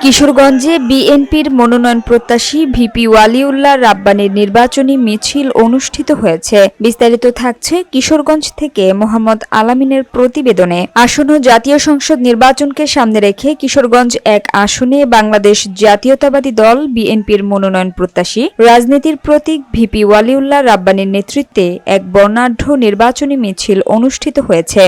কিশোরগঞ্জে বিএনপির মনোনয়ন প্রত্যাশী ভিপি ওয়ালিউল্লাহ রাব্বানীর নির্বাচনী মিছিল অনুষ্ঠিত হয়েছে। বিস্তারিত থাকছে কিশোরগঞ্জ থেকে মোহাম্মদ আলামিনের প্রতিবেদনে। আসন্ন জাতীয় সংসদ নির্বাচনকে সামনে রেখে কিশোরগঞ্জ এক আসনে বাংলাদেশ জাতীয়তাবাদী দল বিএনপির মনোনয়ন প্রত্যাশী রাজনীতির প্রতীক ভিপি ওয়ালিউল্লাহ রাব্বানীর নেতৃত্বে এক বর্ণাঢ্য নির্বাচনী মিছিল অনুষ্ঠিত হয়েছে।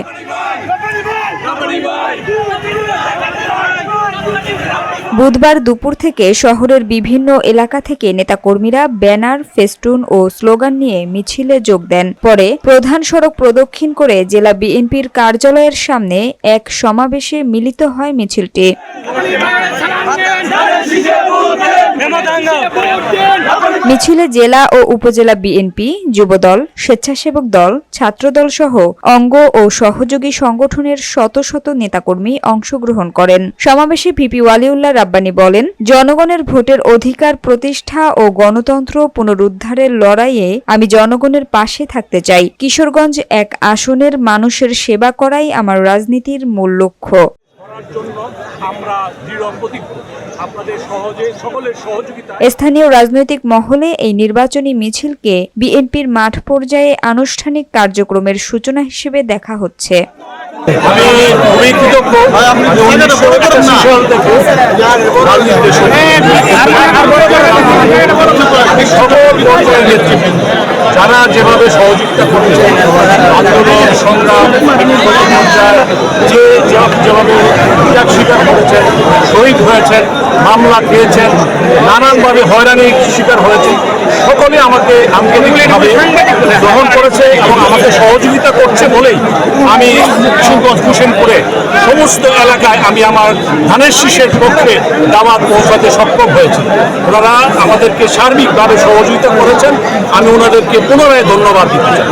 বুধবার দুপুর থেকে শহরের বিভিন্ন এলাকা থেকে নেতাকর্মীরা ব্যানার, ফেস্টুন ও স্লোগান নিয়ে মিছিলে যোগ দেন। পরে প্রধান সড়ক প্রদক্ষিণ করে জেলা বিএনপির কার্যালয়ের সামনে এক সমাবেশে মিলিত হয় মিছিলটি। মিছিলে জেলা ও উপজেলা বিএনপি, যুবদল, স্বেচ্ছাসেবক দল, ছাত্রদল সহ অঙ্গ ও সহযোগী সংগঠনের শত শত নেতাকর্মী অংশগ্রহণ করেন। সমাবেশে ভিপি ওয়ালিউল্লাহ রাব্বানী বলেন, জনগণের ভোটের অধিকার প্রতিষ্ঠা ও গণতন্ত্র পুনরুদ্ধারের লড়াইয়ে আমি জনগণের পাশে থাকতে চাই। কিশোরগঞ্জ এক আসনের মানুষের সেবা করাই আমার রাজনীতির মূল লক্ষ্য। স্থানীয় রাজনৈতিক মহলে এই নির্বাচনী মিছিলকে বিএনপির মাঠ পর্যায়ে আনুষ্ঠানিক কার্যক্রমের সূচনা হিসেবে দেখা হচ্ছে। আমি খুবই কৃতজ্ঞ যারা যেভাবে সহযোগিতা করেছেন, আন্দোলন সংগ্রাম যে যেভাবে ত্যাগ স্বীকার করেছেন, শহীদ হয়েছেন, মামলা খেয়েছেন, নানানভাবে হয়রানির শিকার হয়েছে, সকলে আমাকে আন্তরিকভাবে গ্রহণ করেছে এবং আমাকে সহযোগিতা করছে বলেই আমি কিশোরগঞ্জ হোসেনপুরে সমস্ত এলাকায় আমি আমার ধানের শীষের পক্ষে দাওয়াত পৌঁছাতে সক্ষম হয়েছি। ওনারা আমাদেরকে সার্বিকভাবে সহযোগিতা করেছেন, আমি ওনাদেরকে পুনরায় ধন্যবাদ দিতে চাই।